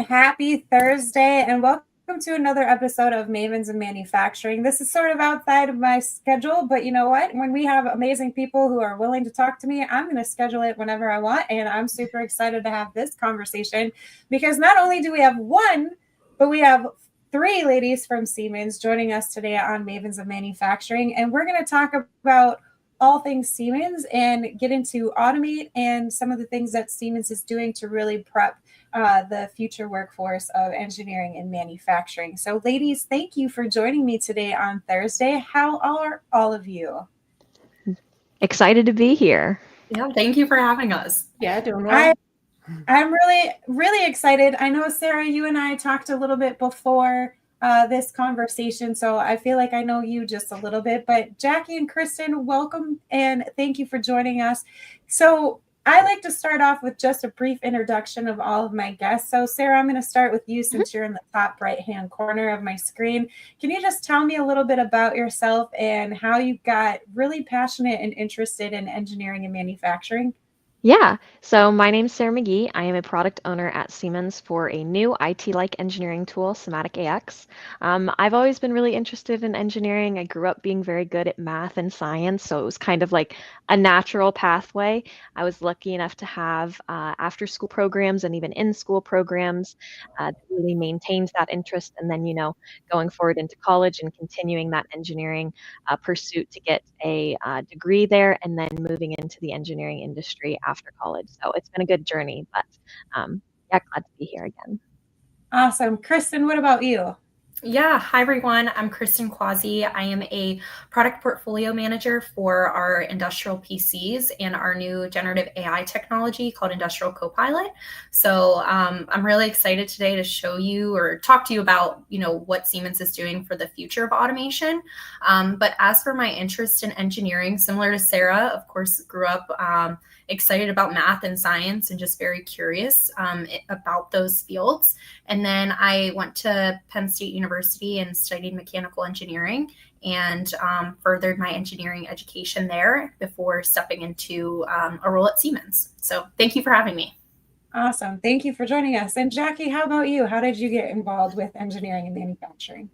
Happy Thursday, and welcome to another episode of Mavens of Manufacturing. This is sort of outside of my schedule, but you know what? When we have amazing people who are willing to talk to me, I'm going to schedule it whenever I want, and I'm super excited to have this conversation because not only do we have one, but we have three ladies from Siemens joining us today on Mavens of Manufacturing, and we're going to talk about all things Siemens and get into automate and some of the things that Siemens is doing to really prep the future workforce of engineering and manufacturing. So ladies, thank you for joining me today on Thursday. How are all of you? Excited to be here. Yeah, thank you for having us. Yeah, doing well. I'm really excited. I know, Sarah, you and I talked a little bit before this conversation, so I feel like I know you just a little bit. But Jackie and Kristen, welcome and thank you for joining us. So I like to start off with just a brief introduction of all of my guests. So Sarah, I'm going to start with you since you're in the top right-hand corner of my screen. Can you just tell me a little bit about yourself and how you got really passionate and interested in engineering and manufacturing? Yeah, so my name's Sarah McGhee. I am a product owner at Siemens for a new IT-like engineering tool, SIMATIC AX. I've always been really interested in engineering. I grew up being very good at math and science, so it was kind of like a natural pathway. I was lucky enough to have after-school programs and even in-school programs that really maintained that interest, and then, going forward into college and continuing that engineering pursuit to get a degree there, and then moving into the engineering industry after college. So it's been a good journey, but yeah, glad to be here again. Awesome. Kristen, what about you? Yeah, hi everyone. I'm Kristen Quasey. I am a product portfolio manager for our industrial PCs and our new generative AI technology called Industrial Copilot. So I'm really excited today to show you or talk to you about, what Siemens is doing for the future of automation. But as for my interest in engineering, similar to Sarah, of course, grew up excited about math and science and just very curious about those fields. And then I went to Penn State University and studied mechanical engineering and furthered my engineering education there before stepping into a role at Siemens. So thank you for having me. Awesome. Thank you for joining us. And Jackie, how about you? How did you get involved with engineering and manufacturing?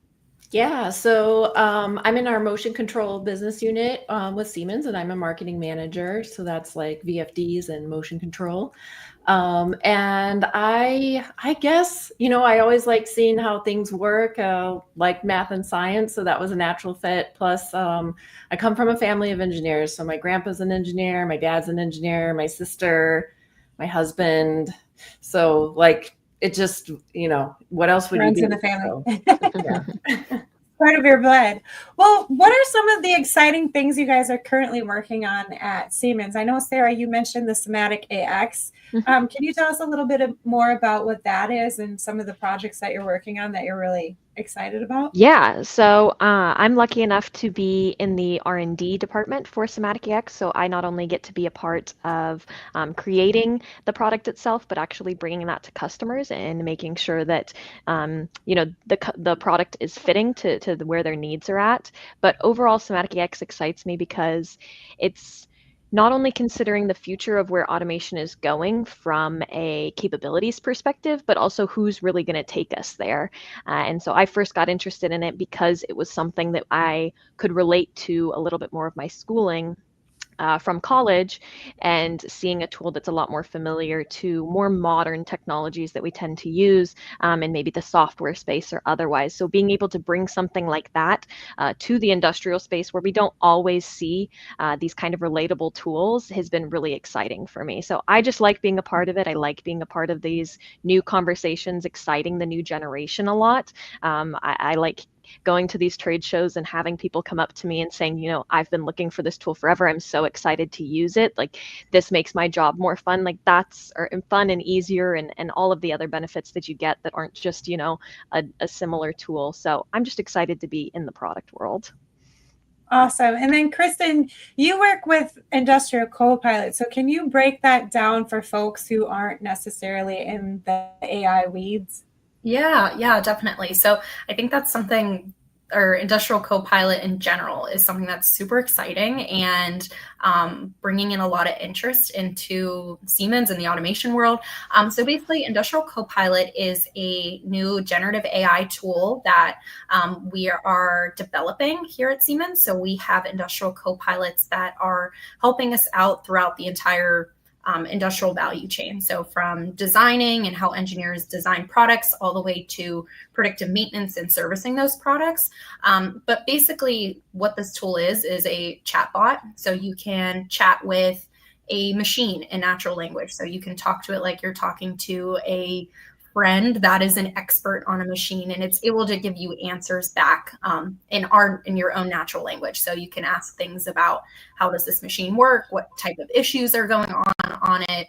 Yeah, so I'm in our motion control business unit with Siemens, and I'm a marketing manager. So that's like VFDs and motion control. And I guess, I always like seeing how things work, like math and science. So that was a natural fit. Plus, I come from a family of engineers. So my grandpa's an engineer, my dad's an engineer, my sister, my husband. So like, it just, what else would Runs you do? in the family. So, yeah. Part of your blood. Well, what are some of the exciting things you guys are currently working on at Siemens? I know, Sarah, you mentioned the SIMATIC AX. Can you tell us a little bit more about what that is and some of the projects that you're working on that you're really excited about? Yeah, so I'm lucky enough to be in the R&D department for SIMATIC AX, so I not only get to be a part of creating the product itself, but actually bringing that to customers and making sure that the product is fitting to where their needs are at. But overall, SIMATIC AX excites me because it's not only considering the future of where automation is going from a capabilities perspective, but also who's really going to take us there. And so I first got interested in it because it was something that I could relate to a little bit more of my schooling from college, and seeing a tool that's a lot more familiar to more modern technologies that we tend to use in maybe the software space or otherwise. So being able to bring something like that to the industrial space where we don't always see these kind of relatable tools has been really exciting for me. So I just like being a part of it. I like being a part of these new conversations, exciting the new generation a lot. I like going to these trade shows and having people come up to me and saying, I've been looking for this tool forever. I'm so excited to use it. Like, this makes my job more fun. Like, that's fun and easier, and all of the other benefits that you get that aren't just, a similar tool. So I'm just excited to be in the product world. Awesome. And then Kristen, you work with Industrial Copilot. So can you break that down for folks who aren't necessarily in the AI weeds? Yeah, definitely. So I think that's something or industrial Copilot in general is something that's super exciting and bringing in a lot of interest into Siemens and the automation world. So basically, industrial Copilot is a new generative AI tool that we are developing here at Siemens. So we have industrial Copilots that are helping us out throughout the entire industrial value chain. So from designing and how engineers design products all the way to predictive maintenance and servicing those products. But basically what this tool is a chatbot. So you can chat with a machine in natural language. So you can talk to it like you're talking to a friend that is an expert on a machine, and it's able to give you answers back in your own natural language. So you can ask things about how does this machine work, what type of issues are going on it.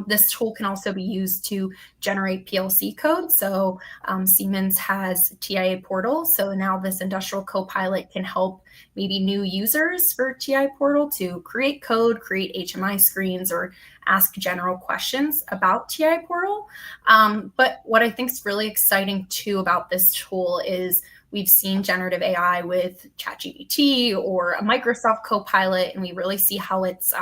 This tool can also be used to generate PLC code. So Siemens has TIA Portal. So now this industrial Copilot can help maybe new users for TIA Portal to create code, create HMI screens, or ask general questions about TIA Portal. But what I think is really exciting too about this tool is we've seen generative AI with ChatGPT or a Microsoft Copilot, and we really see how it's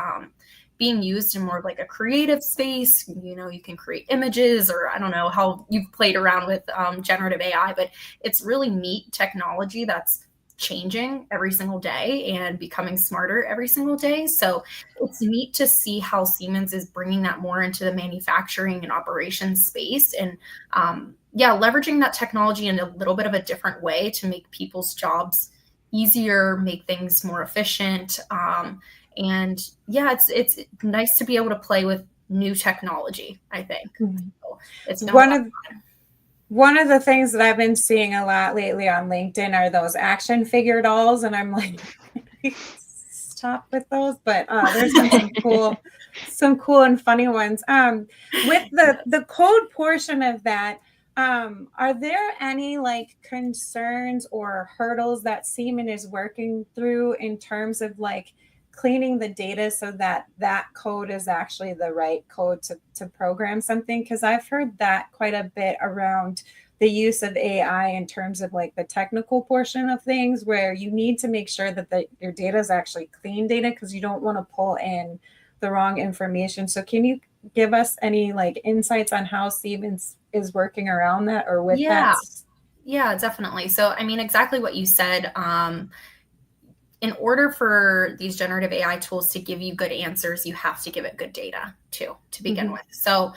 being used in more of like a creative space. You know, you can create images, or I don't know how you've played around with generative AI, but it's really neat technology that's changing every single day and becoming smarter every single day. So it's neat to see how Siemens is bringing that more into the manufacturing and operations space, and leveraging that technology in a little bit of a different way to make people's jobs easier, make things more efficient. And yeah, it's nice to be able to play with new technology, I think. Mm-hmm. So it's one of the things that I've been seeing a lot lately on LinkedIn are those action figure dolls, and I'm like, stop with those. But there's been some cool and funny ones. With the code portion of that, are there any like concerns or hurdles that Siemens is working through in terms of like cleaning the data so that that code is actually the right code to program something? Because I've heard that quite a bit around the use of AI in terms of like the technical portion of things, where you need to make sure that your data is actually clean data, because you don't want to pull in the wrong information. So can you give us any like insights on how Siemens is working around that or with that? Yeah, definitely. So, I mean, exactly what you said. In order for these generative AI tools to give you good answers, you have to give it good data too, to begin with. So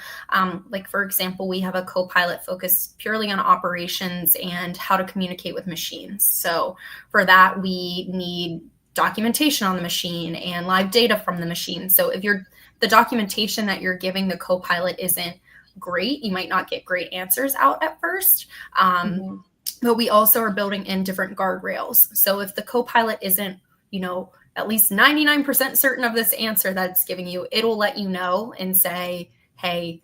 like, for example, we have a Copilot focused purely on operations and how to communicate with machines. So for that, we need documentation on the machine and live data from the machine. So if the documentation that you're giving the Copilot isn't great, you might not get great answers out at first. But we also are building in different guardrails. So if the Copilot isn't, at least 99% certain of this answer that it's giving you, it'll let you know and say, hey,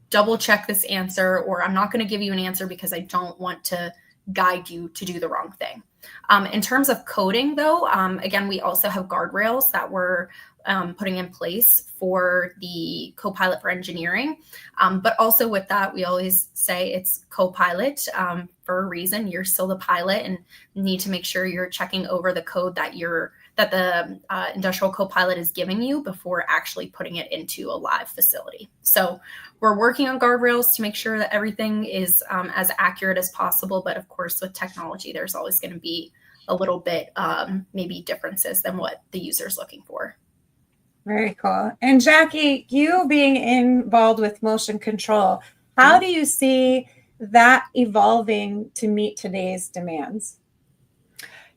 double check this answer, or I'm not going to give you an answer because I don't want to guide you to do the wrong thing. In terms of coding, though, again, we also have guardrails that we're putting in place for the Copilot for engineering. But also with that, we always say it's Copilot for a reason. You're still the pilot and need to make sure you're checking over the code that the industrial Copilot is giving you before actually putting it into a live facility. So we're working on guardrails to make sure that everything is as accurate as possible. But of course, with technology, there's always going to be a little bit maybe differences than what the user is looking for. Very cool. And Jackie, you being involved with motion control, how do you see that evolving to meet today's demands?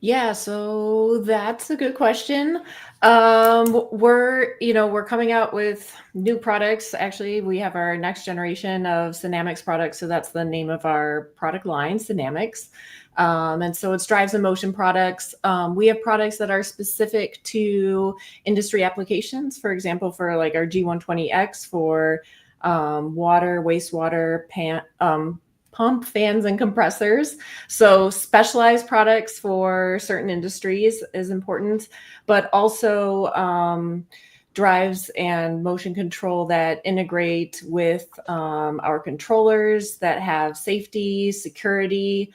Yeah, so that's a good question. We're coming out with new products. Actually, we have our next generation of Dynamics products. So that's the name of our product line, Dynamics. And so it's drives and motion products. We have products that are specific to industry applications. For example, for like our G120X for water, wastewater, pump, fans, and compressors. So specialized products for certain industries is important, but also drives and motion control that integrate with our controllers that have safety, security,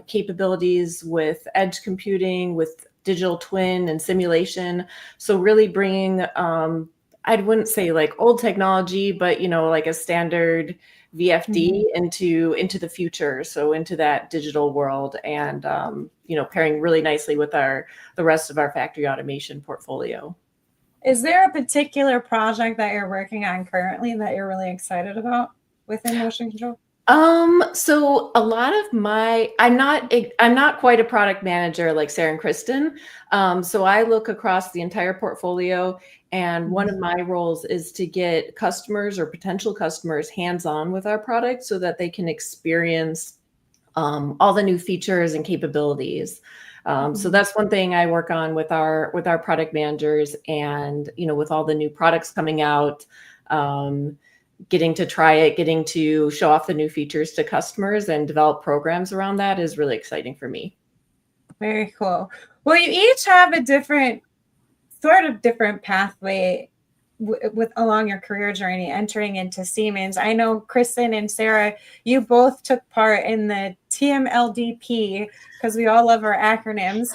capabilities with edge computing, with digital twin and simulation. So really bringing, I wouldn't say like old technology, but like a standard VFD into the future, so into that digital world, and pairing really nicely with the rest of our factory automation portfolio. Is there a particular project that you're working on currently that you're really excited about within motion control? So a lot of I'm not quite a product manager like Sarah and Kristen. So I look across the entire portfolio, and one of my roles is to get customers or potential customers hands-on with our product so that they can experience all the new features and capabilities. So that's one thing I work on with our product managers, and with all the new products coming out, getting to try it, getting to show off the new features to customers and develop programs around that is really exciting for me. Very cool. Well, you each have a different pathway with along your career journey entering into Siemens. I know Kristen and Sarah, you both took part in the TMLDP, because we all love our acronyms.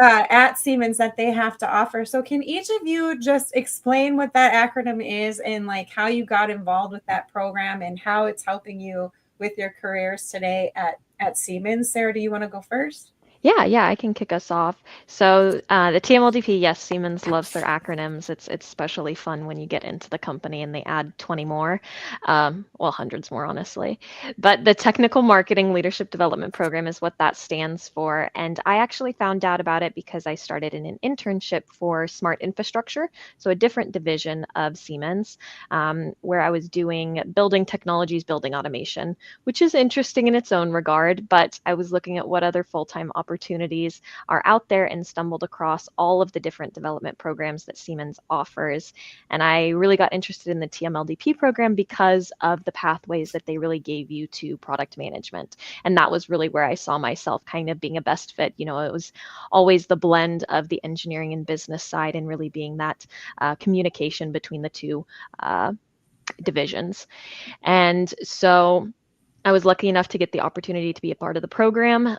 At Siemens that they have to offer. So can each of you just explain what that acronym is and like how you got involved with that program and how it's helping you with your careers today at Siemens? Sarah, do you want to go first? Yeah, I can kick us off. So the TMLDP, yes, Siemens loves their acronyms. It's especially fun when you get into the company and they add 20 more, well, hundreds more, honestly. But the Technical Marketing Leadership Development Program is what that stands for. And I actually found out about it because I started in an internship for Smart Infrastructure, so a different division of Siemens, where I was doing building technologies, building automation, which is interesting in its own regard. But I was looking at what other full-time opportunities are out there and stumbled across all of the different development programs that Siemens offers. And I really got interested in the TMLDP program because of the pathways that they really gave you to product management. And that was really where I saw myself kind of being a best fit. It was always the blend of the engineering and business side and really being that communication between the two divisions. And so I was lucky enough to get the opportunity to be a part of the program.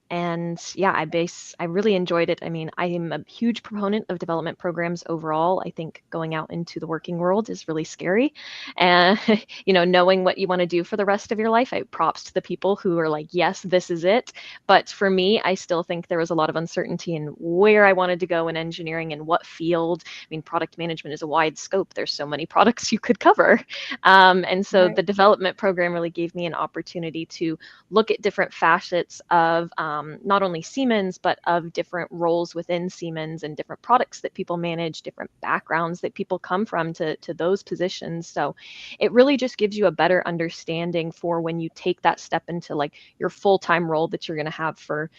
And yeah, I really enjoyed it. I mean, I am a huge proponent of development programs overall. I think going out into the working world is really scary. And, knowing what you want to do for the rest of your life, I props to the people who are like, yes, this is it. But for me, I still think there was a lot of uncertainty in where I wanted to go in engineering and what field. I mean, product management is a wide scope. There's so many products you could cover. And so the development program really gave me an opportunity to look at different facets of not only Siemens, but of different roles within Siemens and different products that people manage, different backgrounds that people come from to those positions. So it really just gives you a better understanding for when you take that step into like your full-time role that you're going to have for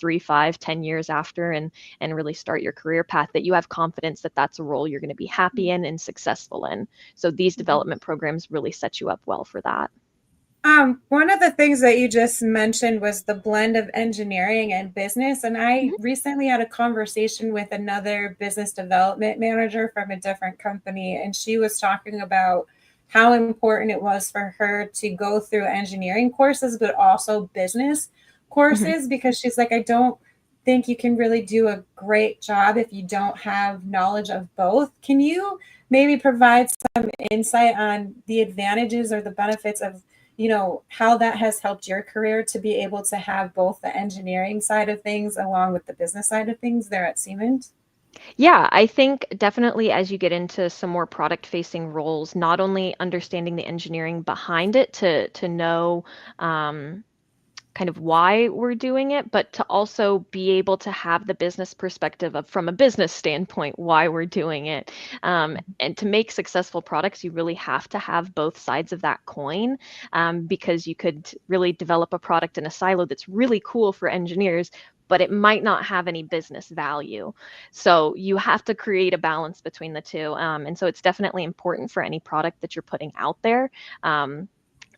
3, 5, 10 years after, and really start your career path, that you have confidence that that's a role you're going to be happy in and successful in. So these development programs really set you up well for that. One of the things that you just mentioned was the blend of engineering and business. And I recently had a conversation with another business development manager from a different company, and she was talking about how important it was for her to go through engineering courses, but also business courses, because she's like, I don't think you can really do a great job if you don't have knowledge of both. Can you maybe provide some insight on the advantages or the benefits of how that has helped your career to be able to have both the engineering side of things along with the business side of things there at Siemens? Yeah, I think definitely as you get into some more product-facing roles, not only understanding the engineering behind it to know kind of why we're doing it, but to also be able to have the business perspective of, from a business standpoint, why we're doing it. And to make successful products, you really have to have both sides of that coin, because you could really develop a product in a silo that's really cool for engineers, but it might not have any business value. So you have to create a balance between the two. And so it's definitely important for any product that you're putting out there,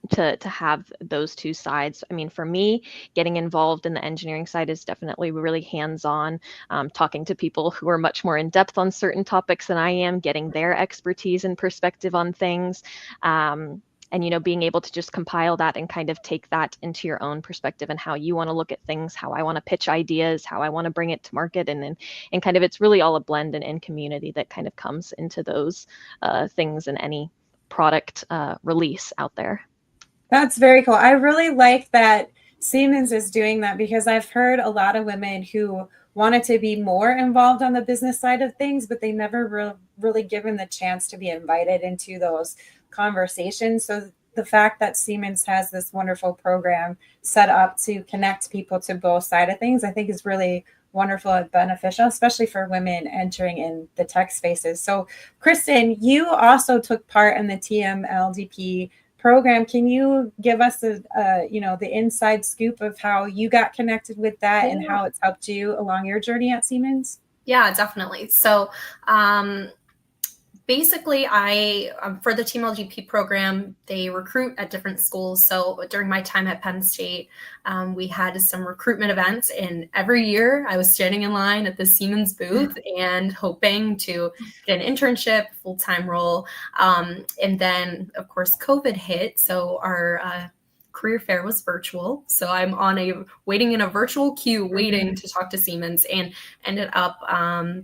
to have those two sides. I mean, for me, getting involved in the engineering side is definitely really hands-on, talking to people who are much more in depth on certain topics than I am, getting their expertise and perspective on things. and being able to just compile that and kind of take that into your own perspective and how you want to look at things, how I want to pitch ideas, how I want to bring it to market, and kind of it's really all a blend and community that kind of comes into those things in any product release out there. That's very cool. I really like that Siemens is doing that, because I've heard a lot of women who wanted to be more involved on the business side of things, but they never really given the chance to be invited into those conversations. So the fact that Siemens has this wonderful program set up to connect people to both sides of things, I think is really wonderful and beneficial, especially for women entering in the tech spaces. So Kristen, you also took part in the TMLDP program. Can you give us the inside scoop of how you got connected with that and how it's helped you along your journey at Siemens? Yeah, definitely. So basically, for the TMLDP program, they recruit at different schools. So during my time at Penn State, we had some recruitment events, and every year I was standing in line at the Siemens booth and hoping to get an internship, full-time role. And then, of course, COVID hit. So our career fair was virtual. So I'm waiting in a virtual queue, waiting to talk to Siemens, and ended up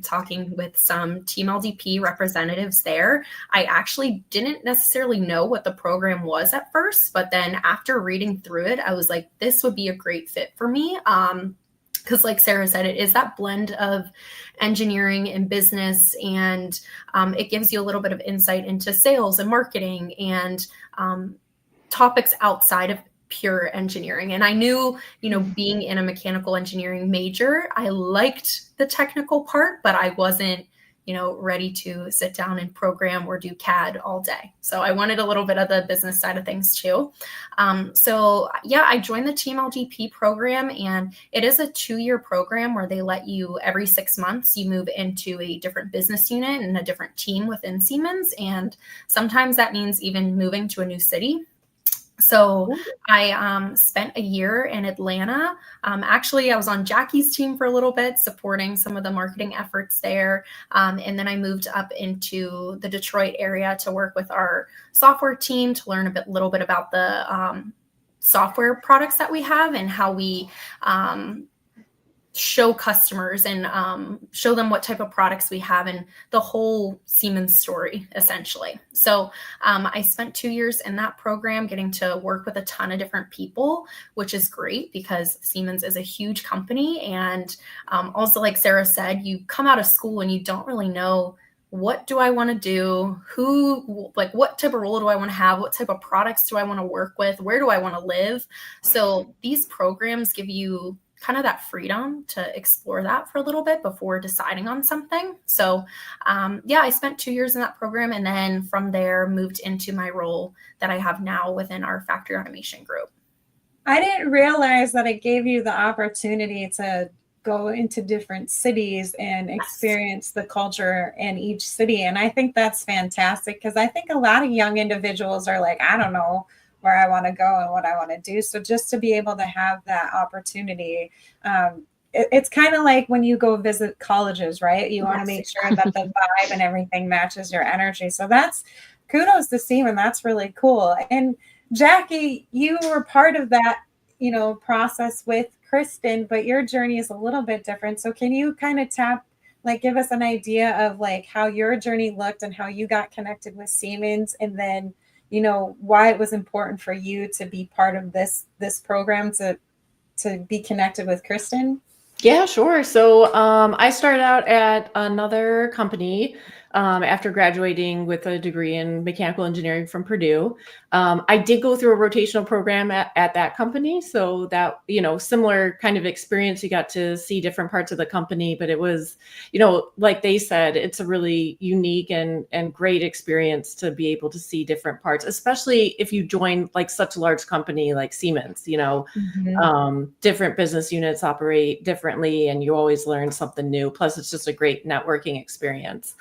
talking with some TMLDP representatives there. I actually didn't necessarily know what the program was at first, but then after reading through it, I was like, this would be a great fit for me. Because like Sarah said, it is that blend of engineering and business, and it gives you a little bit of insight into sales and marketing and topics outside of pure engineering. And I knew, being in a mechanical engineering major, I liked the technical part, but I wasn't, ready to sit down and program or do CAD all day. So I wanted a little bit of the business side of things too. So yeah, I joined the TMLDP program, and it is a 2-year program where they let you every 6 months, you move into a different business unit and a different team within Siemens. And sometimes that means even moving to a new city. So I spent a year in Atlanta. Actually, I was on Jackie's team for a little bit, supporting some of the marketing efforts there. And then I moved up into the Detroit area to work with our software team to learn a little bit about the software products that we have and how we show customers and show them what type of products we have and the whole Siemens story, essentially. So I spent 2 years in that program, getting to work with a ton of different people, which is great because Siemens is a huge company. And also, like Sarah said, you come out of school and you don't really know, what do I want to do? What type of role do I want to have? What type of products do I want to work with? Where do I want to live? So these programs give you kind of that freedom to explore that for a little bit before deciding on something. So yeah, I spent 2 years in that program, and then from there moved into my role that I have now within our factory automation group. I didn't realize that it gave you the opportunity to go into different cities and experience the culture in each city. And I think that's fantastic, because I think a lot of young individuals are like, I don't know where I want to go and what I want to do. So just to be able to have that opportunity, it's kind of like when you go visit colleges, right? You want to make sure that the vibe and everything matches your energy. So that's kudos to Siemens. That's really cool. And Jackie, you were part of that, process with Kristen, but your journey is a little bit different. So can you kind of give us an idea of how your journey looked and how you got connected with Siemens, and then why it was important for you to be part of this program to be connected with Kristen? Yeah, sure. So I started out at another company after graduating with a degree in mechanical engineering from Purdue. I did go through a rotational program at that company. So that, similar kind of experience, you got to see different parts of the company, but it was, like they said, it's a really unique and great experience to be able to see different parts, especially if you join such a large company like Siemens, different business units operate differently and you always learn something new. Plus it's just a great networking experience.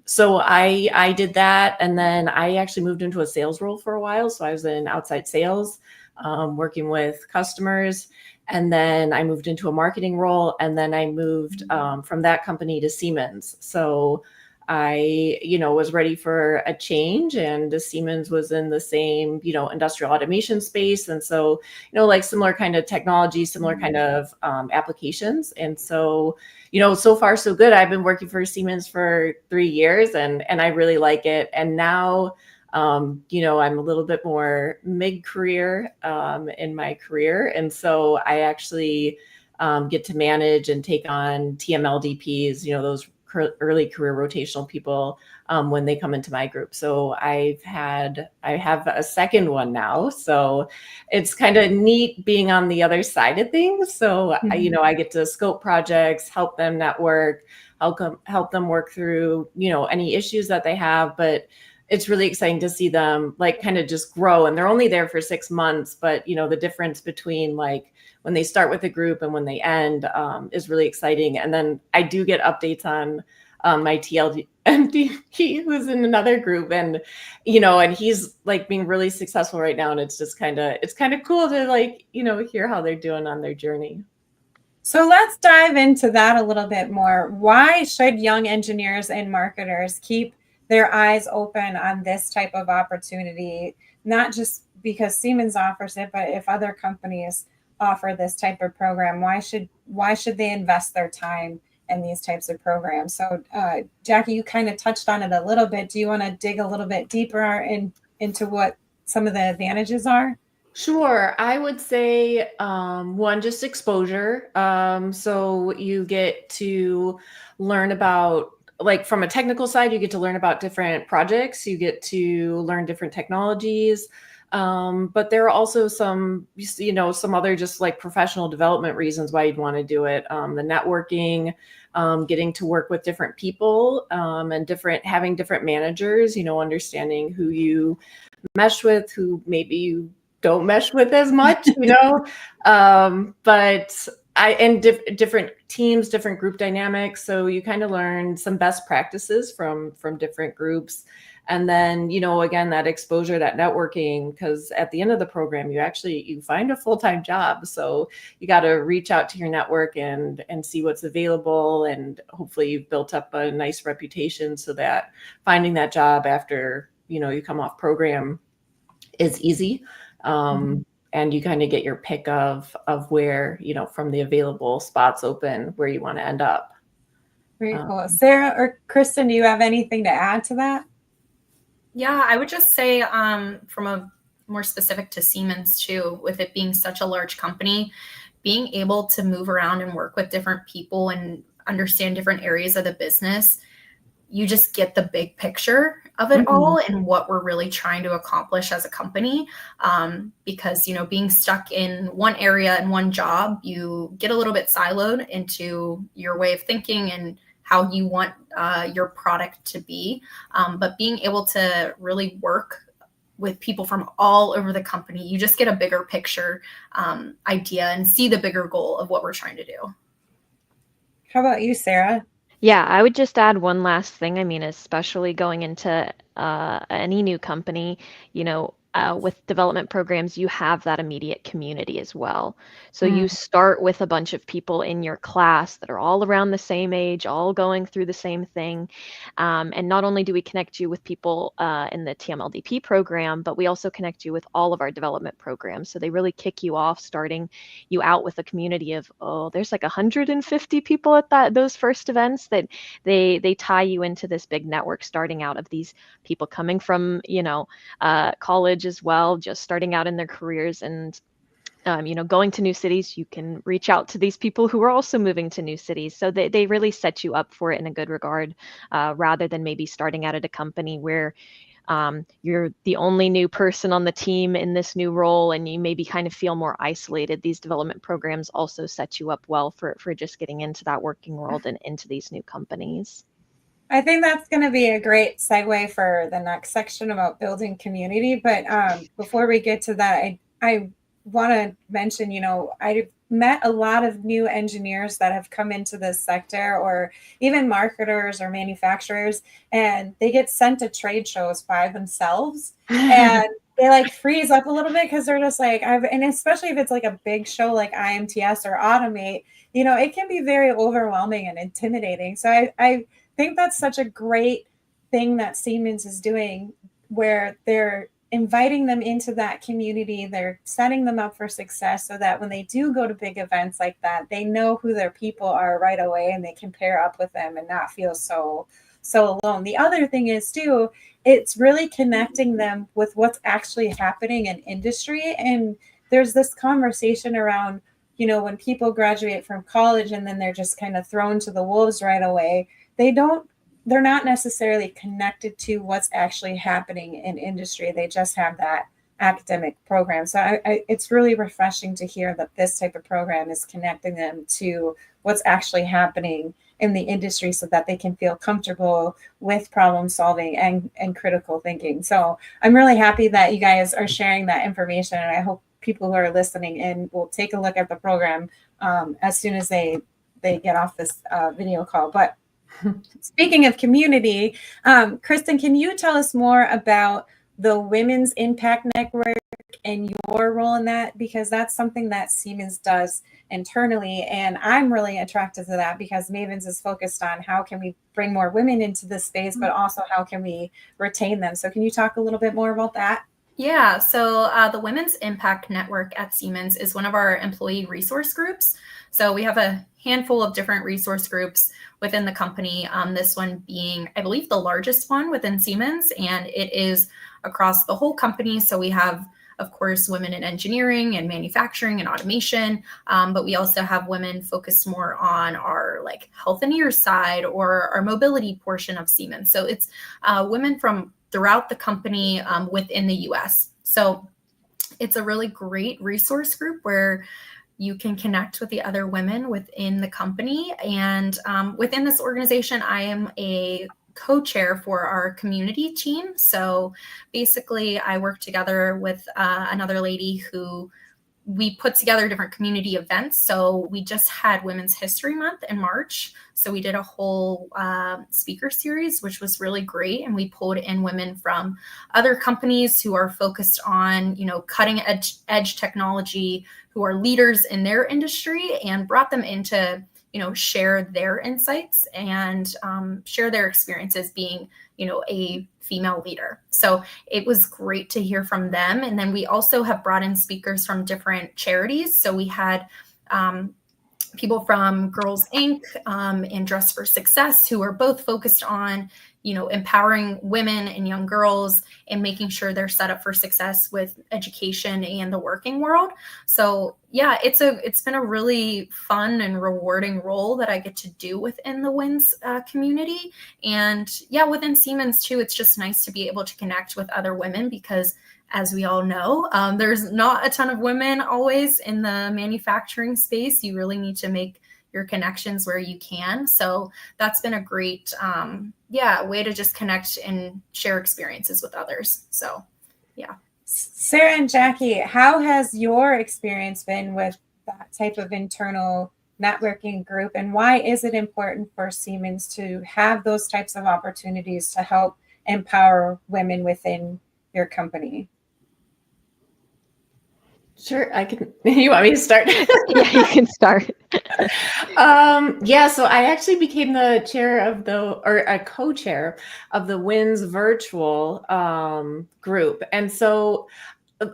So I did that, and then I actually moved into a sales role for a while. So I was in outside sales, working with customers, and then I moved into a marketing role, and then I moved from that company to Siemens. So I, was ready for a change, and the Siemens was in the same, industrial automation space. And so, like similar kind of technology, similar kind of applications. And so, so far so good. I've been working for Siemens for 3 years, and I really like it. And now, I'm a little bit more mid-career in my career. And so I actually get to manage and take on TMLDPs, those early career rotational people when they come into my group. So I have a second one now. So it's kind of neat being on the other side of things. So, I get to scope projects, help them network, help them work through, any issues that they have. But it's really exciting to see them like kind of just grow. And they're only there for 6 months, but the difference between like when they start with a group and when they end is really exciting. And then I do get updates on my TLDP who's in another group, and and he's like being really successful right now. And it's just kind of cool to like hear how they're doing on their journey. So let's dive into that a little bit more. Why should young engineers and marketers keep their eyes open on this type of opportunity? Not just because Siemens offers it, but if other companies offer this type of program, why should they invest their time in these types of programs? So Jackie, you kind of touched on it a little bit. Do you want to dig a little bit deeper into what some of the advantages are? Sure. I would say one, just exposure. So you get to learn about, like from a technical side, you get to learn about different projects, you get to learn different technologies. But there are also some other just like professional development reasons why you'd want to do it. The networking, getting to work with different people, and having different managers, understanding who you mesh with, who maybe you don't mesh with as much, but different teams, different group dynamics. So you kind of learn some best practices from different groups. And then, again, that exposure, that networking, because at the end of the program, you find a full-time job. So you got to reach out to your network and see what's available. And hopefully you've built up a nice reputation so that finding that job after, you come off program is easy. And you kind of get your pick of where, from the available spots open, where you want to end up. Very cool. Sarah or Kristen, do you have anything to add to that? Yeah, I would just say from a more specific to Siemens too, with it being such a large company, being able to move around and work with different people and understand different areas of the business, you just get the big picture of it all and what we're really trying to accomplish as a company. Because, being stuck in one area and one job, you get a little bit siloed into your way of thinking and how you want your product to be. But being able to really work with people from all over the company, you just get a bigger picture idea and see the bigger goal of what we're trying to do. How about you, Sarah? Yeah, I would just add one last thing. I mean, especially going into any new company, with development programs, you have that immediate community as well. So you start with a bunch of people in your class that are all around the same age, all going through the same thing. And not only do we connect you with people in the TMLDP program, but we also connect you with all of our development programs. So they really kick you off, starting you out with a community of, there's like 150 people at those first events, that they tie you into this big network, starting out of these people coming from, college as well, just starting out in their careers. And going to new cities, you can reach out to these people who are also moving to new cities. So they really set you up for it in a good regard, rather than maybe starting out at a company where you're the only new person on the team in this new role and you maybe kind of feel more isolated. These development programs also set you up well for just getting into that working world and into these new companies. I think that's going to be a great segue for the next section about building community. But before we get to that, I want to mention, I've met a lot of new engineers that have come into this sector, or even marketers or manufacturers, and they get sent to trade shows by themselves. And they like freeze up a little bit because they're just like, and especially if it's like a big show like IMTS or Automate, it can be very overwhelming and intimidating. So I think that's such a great thing that Siemens is doing, where they're inviting them into that community. They're setting them up for success so that when they do go to big events like that, they know who their people are right away and they can pair up with them and not feel so alone. The other thing is too, it's really connecting them with what's actually happening in industry. And there's this conversation around, when people graduate from college and then they're just kind of thrown to the wolves right away, they're not necessarily connected to what's actually happening in industry. They just have that academic program. So it's really refreshing to hear that this type of program is connecting them to what's actually happening in the industry so that they can feel comfortable with problem solving and critical thinking. So I'm really happy that you guys are sharing that information, and I hope people who are listening in will take a look at the program as soon as they get off this video call. But speaking of community, Kristen, can you tell us more about the Women's Impact Network and your role in that? Because that's something that Siemens does internally, and I'm really attracted to that because Mavens is focused on how can we bring more women into this space, but also how can we retain them. So can you talk a little bit more about that? Yeah, so the Women's Impact Network at Siemens is one of our employee resource groups. So we have a handful of different resource groups within the company, this one being, I believe, the largest one within Siemens, and it is across the whole company. So we have, of course, women in engineering and manufacturing and automation, but we also have women focused more on our health and ear side or our mobility portion of Siemens. So it's women from throughout the company within the US. So it's a really great resource group where you can connect with the other women within the company. And within this organization, I am a co-chair for our community team. So basically, I work together with another lady who we put together different community events. So we just had Women's History Month in March. So we did a whole speaker series, which was really great. And we pulled in women from other companies who are focused on, cutting edge technology, who are leaders in their industry, and brought them into, share their insights and share their experiences being, a female leader. So it was great to hear from them. And then we also have brought in speakers from different charities. So we had people from Girls Inc. And Dress for Success, who are both focused on, empowering women and young girls and making sure they're set up for success with education and the working world. So yeah, it's been a really fun and rewarding role that I get to do within the WINS community. And yeah, within Siemens too, it's just nice to be able to connect with other women because, as we all know, there's not a ton of women always in the manufacturing space. You really need to make your connections where you can. So that's been a great, way to just connect and share experiences with others. So, yeah. Sarah and Jackie, how has your experience been with that type of internal networking group, and why is it important for Siemens to have those types of opportunities to help empower women within your company? Sure, I can. You want me to start? Yeah, you can start. So I actually became the chair of a co-chair of the WINS virtual group. And so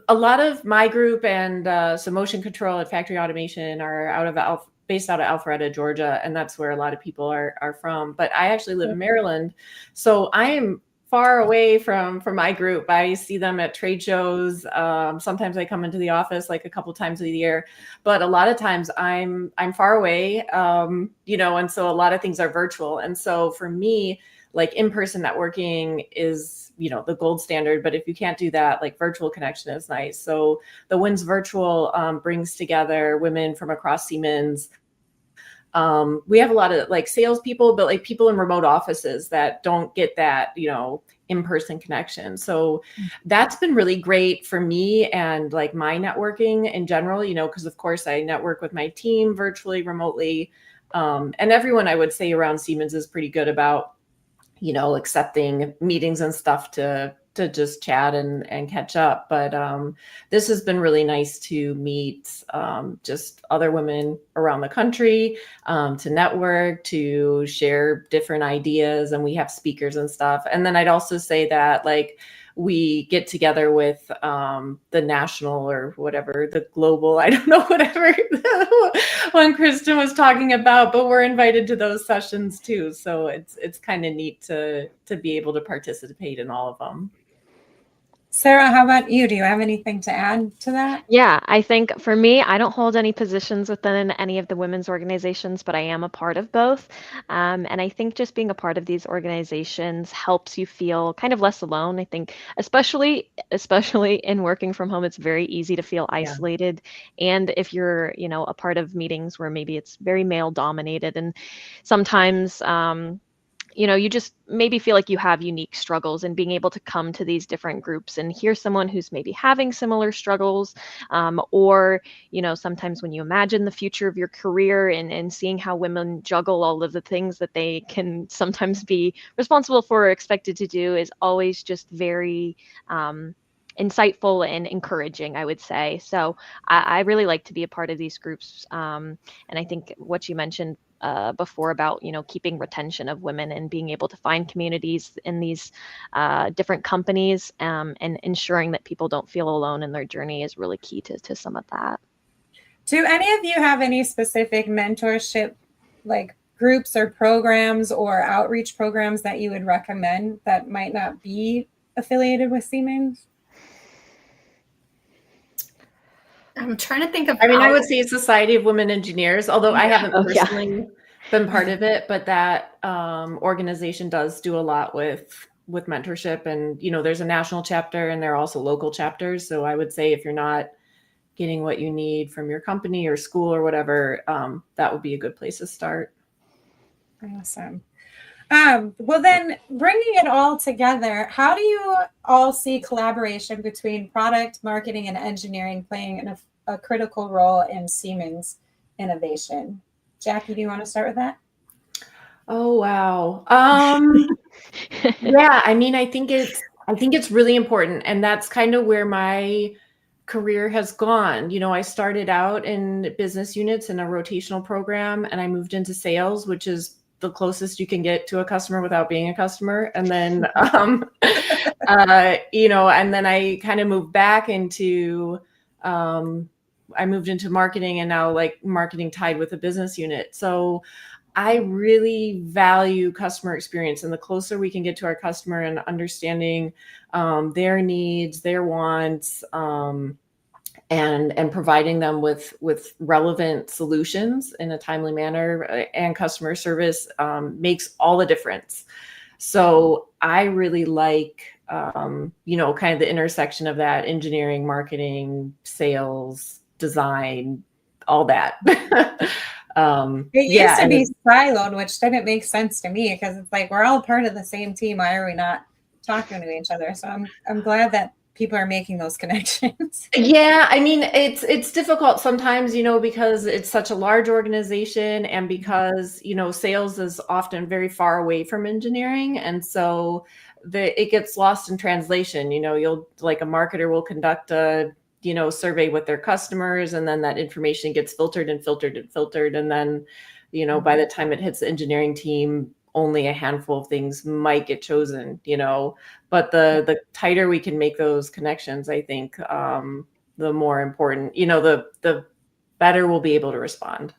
a lot of my group and some motion control and factory automation are based out of Alpharetta, Georgia. And that's where a lot of people are from. But I actually live in Maryland. So I am far away from my group. I see them at trade shows. Sometimes I come into the office like a couple times a year, but a lot of times I'm far away, and so a lot of things are virtual. And so for me, like in-person networking is, the gold standard, but if you can't do that, like virtual connection is nice. So the WINS virtual brings together women from across Siemens. We have a lot of salespeople, but people in remote offices that don't get that, in-person connection. So that's been really great for me and my networking in general, because of course I network with my team virtually, remotely. And everyone I would say around Siemens is pretty good about, accepting meetings and stuff to to just chat and catch up. But this has been really nice to meet just other women around the country, to network, to share different ideas, and we have speakers and stuff. And then I'd also say that like we get together with the national or whatever, the global, I don't know, whatever one Kristen was talking about, but we're invited to those sessions too. So it's kind of neat to be able to participate in all of them. Sarah, how about you? Do you have anything to add to that? Yeah, I think for me, I don't hold any positions within any of the women's organizations, but I am a part of both. And I think just being a part of these organizations helps you feel kind of less alone. I think especially in working from home, it's very easy to feel isolated. And if you're, a part of meetings where maybe it's very male dominated, and sometimes you just maybe feel like you have unique struggles, and being able to come to these different groups and hear someone who's maybe having similar struggles, or, sometimes when you imagine the future of your career and seeing how women juggle all of the things that they can sometimes be responsible for or expected to do is always just very insightful and encouraging, I would say. So I really like to be a part of these groups. And I think what you mentioned before about keeping retention of women and being able to find communities in these different companies, and ensuring that people don't feel alone in their journey is really key to some of that. Do any of you have any specific mentorship like groups or programs or outreach programs that you would recommend that might not be affiliated with Siemens? I'm trying to think of. I would say Society of Women Engineers, although I haven't personally been part of it, but that organization does do a lot with mentorship. And, there's a national chapter and there are also local chapters. So I would say if you're not getting what you need from your company or school or whatever, that would be a good place to start. Awesome. Well, then bringing it all together, how do you all see collaboration between product, marketing, and engineering playing a critical role in Siemens innovation? Jackie, do you want to start with that? Oh, wow. Yeah, I think it's really important. And that's kind of where my career has gone. I started out in business units in a rotational program, and I moved into sales, which is the closest you can get to a customer without being a customer. And then, and then I kind of moved back into, I moved into marketing, and now like marketing tied with a business unit. So I really value customer experience, and the closer we can get to our customer and understanding their needs, their wants, and providing them with relevant solutions in a timely manner, and customer service makes all the difference. So I really like, kind of the intersection of that: engineering, marketing, sales, design, all that. It used to be siloed, which didn't make sense to me, because it's like we're all part of the same team. Why are we not talking to each other? So I'm glad that people are making those connections. Yeah, it's difficult sometimes, because it's such a large organization, and because, sales is often very far away from engineering. And so it gets lost in translation. You'll, like, a marketer will conduct a, survey with their customers, and then that information gets filtered and filtered and filtered. And then, by the time it hits the engineering team, only a handful of things might get chosen, but the tighter we can make those connections, I think, the more important, the better we'll be able to respond.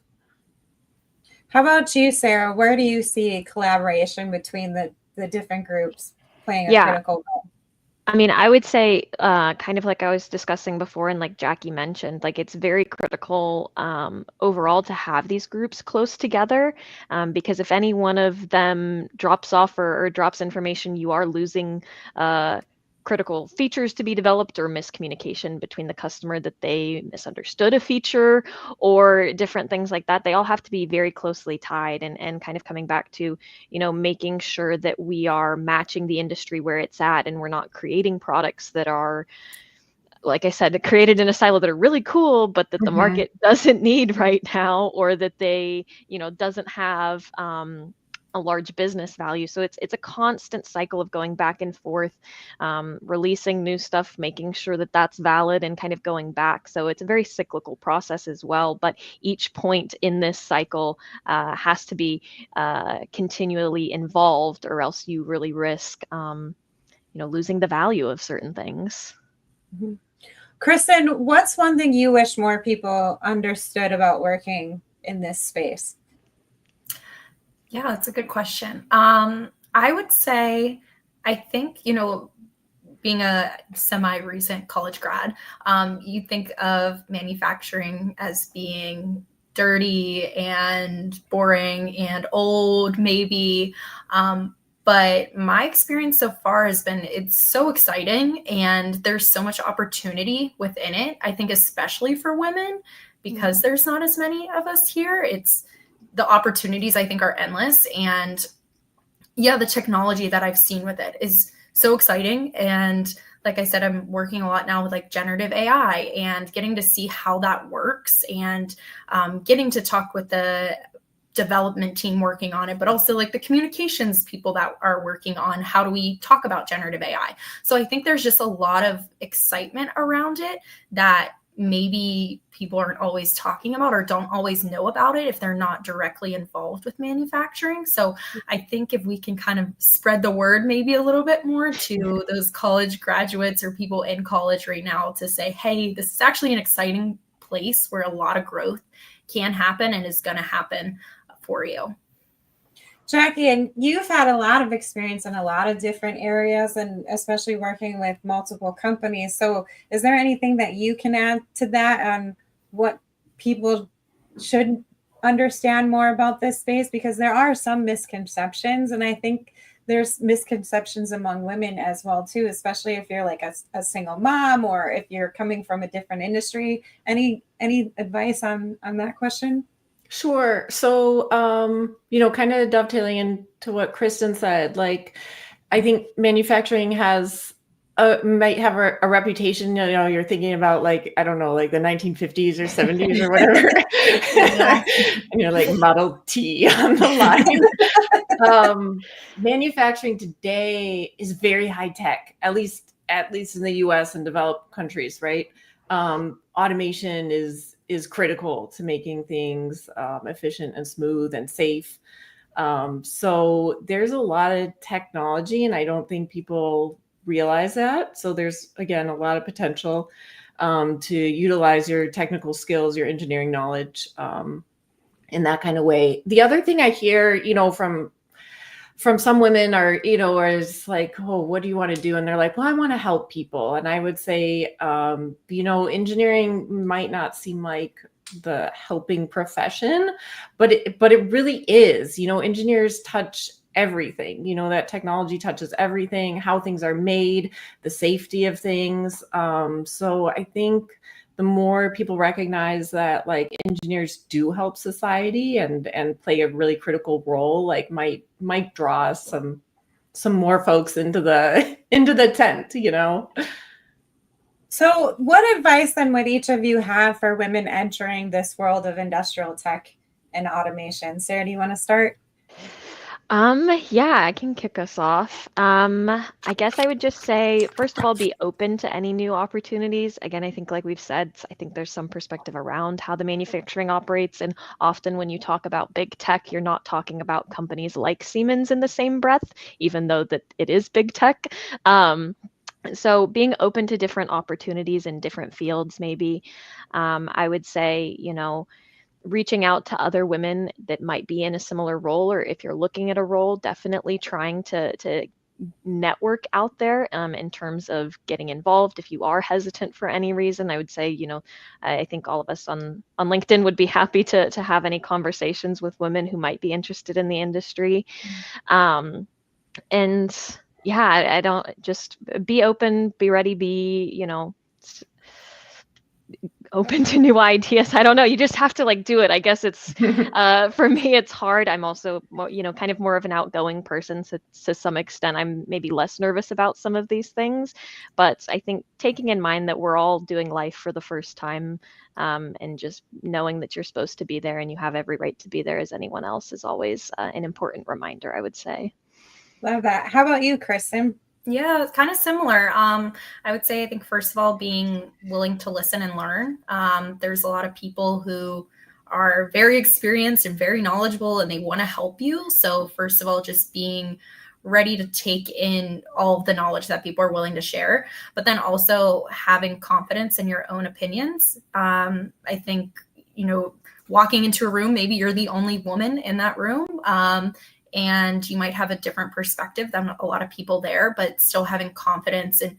How about you, Sarah? Where do you see collaboration between the different groups playing a critical role? I would say, kind of like I was discussing before, and like Jackie mentioned, like it's very critical overall to have these groups close together, because if any one of them drops off or drops information, you are losing critical features to be developed, or miscommunication between the customer that they misunderstood a feature, or different things like that. They all have to be very closely tied, and kind of coming back to, making sure that we are matching the industry where it's at, and we're not creating products that are, like I said, created in a silo that are really cool, but that the market doesn't need right now, or that they, doesn't have a large business value. So it's a constant cycle of going back and forth, releasing new stuff, making sure that that's valid, and kind of going back. So it's a very cyclical process as well. But each point in this cycle has to be continually involved, or else you really risk, losing the value of certain things. Mm-hmm. Kristen, what's one thing you wish more people understood about working in this space? Yeah, that's a good question. I would say, I think, being a semi-recent college grad, you think of manufacturing as being dirty and boring and old, maybe. But my experience so far has been, it's so exciting, and there's so much opportunity within it. I think especially for women, because there's not as many of us here, the opportunities I think are endless. And yeah, the technology that I've seen with it is so exciting. And like I said, I'm working a lot now with like generative AI and getting to see how that works, and getting to talk with the development team working on it, but also like the communications people that are working on how do we talk about generative AI. So I think there's just a lot of excitement around it that maybe people aren't always talking about, or don't always know about it if they're not directly involved with manufacturing. So I think if we can kind of spread the word maybe a little bit more to those college graduates or people in college right now to say, hey, this is actually an exciting place where a lot of growth can happen and is going to happen for you. Jackie, and you've had a lot of experience in a lot of different areas, and especially working with multiple companies. So is there anything that you can add to that on what people should understand more about this space? Because there are some misconceptions, and I think there's misconceptions among women as well too, especially if you're like a single mom, or if you're coming from a different industry. Any advice on that question? Sure. So, kind of dovetailing into what Kristen said, like, I think manufacturing might have a reputation, you're thinking about like, I don't know, like the 1950s or 70s or whatever, and you're like Model T on the line. Manufacturing today is very high tech, at least in the US and developed countries, right? Automation is critical to making things efficient and smooth and safe. So there's a lot of technology, and I don't think people realize that. So there's, again, a lot of potential to utilize your technical skills, your engineering knowledge in that kind of way. The other thing I hear, from some women is like, oh, what do you want to do? And they're like, well, I want to help people. And I would say, engineering might not seem like the helping profession, but it really is. Engineers touch everything, that technology touches everything, how things are made, the safety of things. So I think the more people recognize that like engineers do help society and play a really critical role, like might draw some more folks into the tent, So what advice then would each of you have for women entering this world of industrial tech and automation? Sarah, do you want to start? Yeah, I can kick us off. I guess I would just say, first of all, be open to any new opportunities. Again, I think like we've said, I think there's some perspective around how the manufacturing operates. And often when you talk about big tech, you're not talking about companies like Siemens in the same breath, even though that it is big tech. So being open to different opportunities in different fields, maybe, I would say, reaching out to other women that might be in a similar role, or if you're looking at a role, definitely trying to network out there in terms of getting involved. If you are hesitant for any reason, I would say, I think all of us on LinkedIn would be happy to have any conversations with women who might be interested in the industry. And yeah, I don't, just be open, be ready, be, open to new ideas. I don't know. You just have to like do it. I guess it's for me, it's hard. I'm also kind of more of an outgoing person. So to some extent, I'm maybe less nervous about some of these things. But I think taking in mind that we're all doing life for the first time, and just knowing that you're supposed to be there and you have every right to be there as anyone else is always an important reminder, I would say. Love that. How about you, Kristen? Yeah, it's kind of similar. I would say, I think, first of all, being willing to listen and learn. There's a lot of people who are very experienced and very knowledgeable, and they want to help you. So first of all, just being ready to take in all of the knowledge that people are willing to share, but then also having confidence in your own opinions. I think, walking into a room, maybe you're the only woman in that room. And you might have a different perspective than a lot of people there, but still having confidence in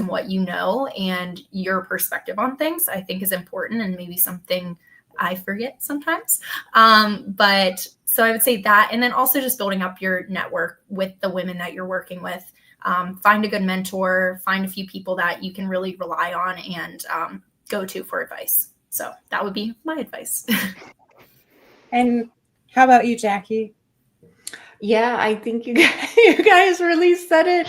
what you know and your perspective on things, I think is important, and maybe something I forget sometimes. But so I would say that, and then also just building up your network with the women that you're working with. Find a good mentor, find a few people that you can really rely on and go to for advice. So that would be my advice. And how about you, Jackie? Yeah, I think you guys really said it,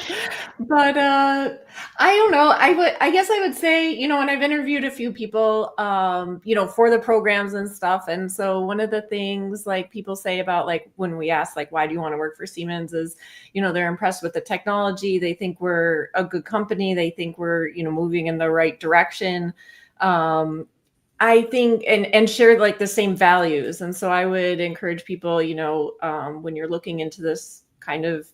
but I don't know. I guess I would say, and I've interviewed a few people, for the programs and stuff. And so one of the things like people say about like when we ask like, why do you want to work for Siemens is, they're impressed with the technology. They think we're a good company. They think we're, moving in the right direction. I think and share like the same values. And so I would encourage people, when you're looking into this kind of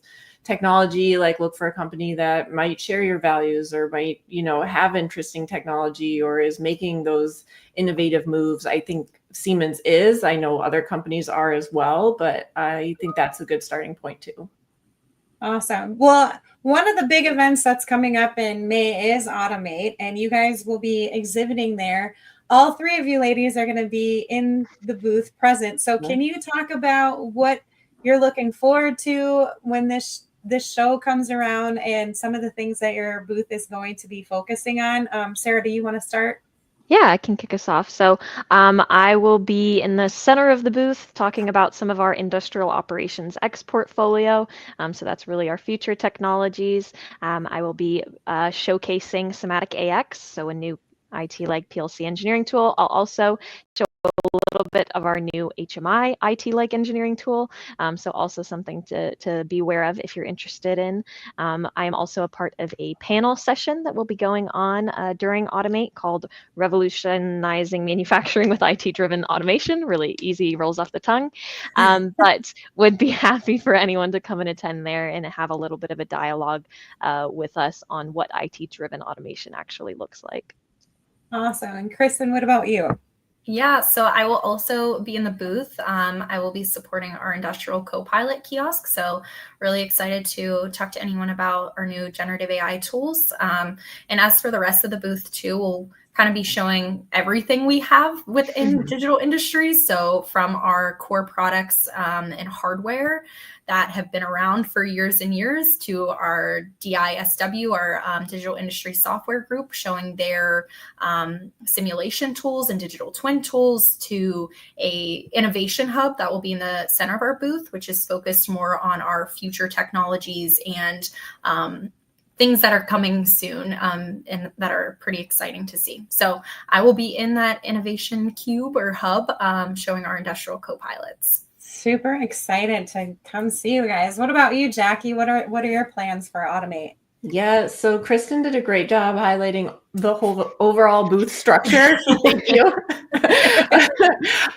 technology, like look for a company that might share your values or might, have interesting technology or is making those innovative moves. I think Siemens is. I know other companies are as well, but I think that's a good starting point too. Awesome. Well, one of the big events that's coming up in May is Automate, and you guys will be exhibiting there. All three of you ladies are going to be in the booth present. So can you talk about what you're looking forward to when this show comes around and some of the things that your booth is going to be focusing on? Sarah, do you want to start? Yeah, I can kick us off. So I will be in the center of the booth talking about some of our industrial operations X portfolio. So that's really our future technologies. I will be showcasing SIMATIC AX, so a new IT-like PLC engineering tool. I'll also show a little bit of our new HMI IT-like engineering tool. So also something to be aware of if you're interested in. I am also a part of a panel session that will be going on during Automate called Revolutionizing Manufacturing with IT-Driven Automation. Really easy, rolls off the tongue. But would be happy for anyone to come and attend there and have a little bit of a dialogue with us on what IT-driven automation actually looks like. Awesome. And Kristen, what about you? Yeah, so I will also be in the booth. I will be supporting our industrial Copilot kiosk. So really excited to talk to anyone about our new generative AI tools. And as for the rest of the booth too, we'll kind of be showing everything we have within digital industries. So from our core products and hardware that have been around for years and years to our DISW, our digital industry software group, showing their simulation tools and digital twin tools, to a innovation hub that will be in the center of our booth, which is focused more on our future technologies and things that are coming soon and that are pretty exciting to see. So I will be in that innovation cube or hub showing our industrial copilots. Super excited to come see you guys. What about you, Jackie? What are your plans for Automate? Yeah, so Kristen did a great job highlighting the whole overall booth structure. So thank you.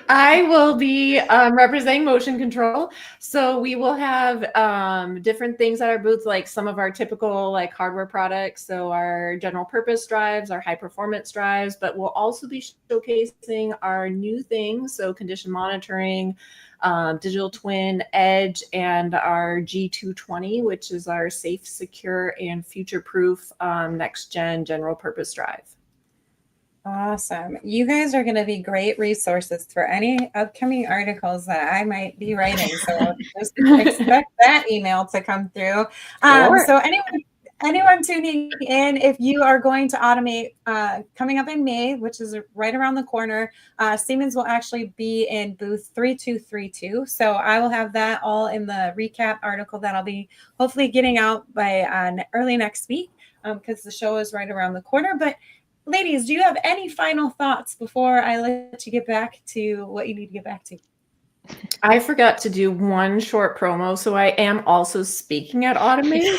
I will be representing motion control. So we will have different things at our booth, like some of our typical like hardware products. So our general purpose drives, our high performance drives, but we'll also be showcasing our new things. So condition monitoring, digital twin, edge, and our G220, which is our safe, secure, and future-proof next-gen general purpose drive. Awesome. You guys are going to be great resources for any upcoming articles that I might be writing. So just expect that email to come through. Sure. So anyone tuning in, if you are going to automate coming up in May, which is right around the corner, Siemens will actually be in booth 3232. So I will have that all in the recap article that I'll be hopefully getting out by early next week, because the show is right around the corner. But ladies, do you have any final thoughts before I let you get back to what you need to get back to? I forgot to do one short promo, so I am also speaking at Automate.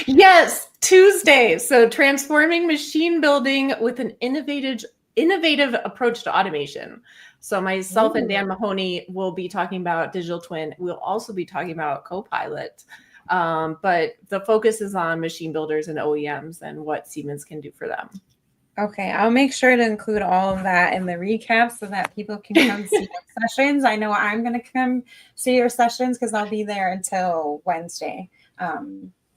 Yes, Tuesday. So transforming machine building with an innovative approach to automation. So myself and Dan Mahoney will be talking about digital twin. We'll also be talking about Copilot. But the focus is on machine builders and OEMs and what Siemens can do for them. Okay, I'll make sure to include all of that in the recap so that people can come see your sessions. I know I'm going to come see your sessions because I'll be there until Wednesday.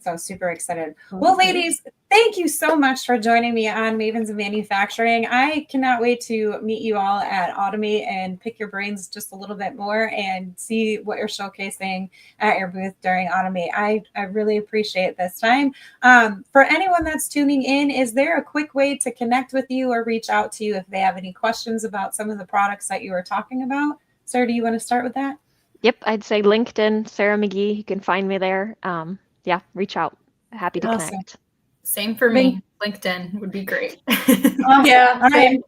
So I'm super excited. Well, ladies, thank you so much for joining me on Mavens of Manufacturing. I cannot wait to meet you all at Automate and pick your brains just a little bit more and see what you're showcasing at your booth during Automate. I really appreciate this time. For anyone that's tuning in, is there a quick way to connect with you or reach out to you if they have any questions about some of the products that you were talking about? Sarah, do you want to start with that? Yep, I'd say LinkedIn, Sarah McGhee. You can find me there. Yeah, reach out. Happy to connect. Same for me. LinkedIn would be great. Awesome. Yeah. All right.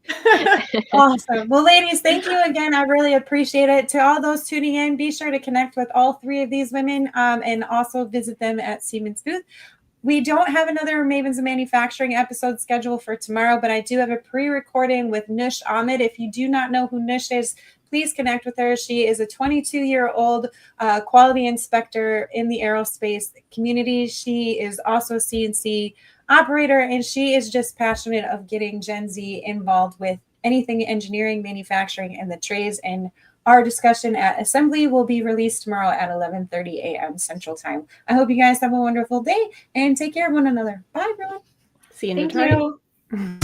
Awesome. Well, ladies, thank you again. I really appreciate it. To all those tuning in, be sure to connect with all three of these women and also visit them at Siemens booth. We don't have another Mavens of Manufacturing episode scheduled for tomorrow, but I do have a pre-recording with Nush Ahmed. If you do not know who Nush is, please connect with her. She is a 22-year-old quality inspector in the aerospace community. She is also a CNC operator, and she is just passionate of getting Gen Z involved with anything engineering, manufacturing, and the trades. And our discussion at Assembly will be released tomorrow at 11:30 a.m. Central Time. I hope you guys have a wonderful day and take care of one another. Bye, everyone. See you in Thank Detroit. you.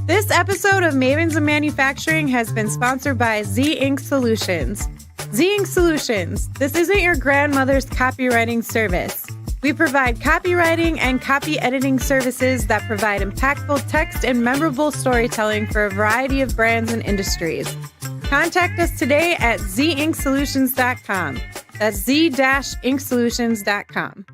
This episode of Mavens of Manufacturing has been sponsored by Z Ink Solutions. Z Ink Solutions. This isn't your grandmother's copywriting service. We provide copywriting and copy editing services that provide impactful text and memorable storytelling for a variety of brands and industries. Contact us today at zinkSolutions.com. That's z-inksolutions.com.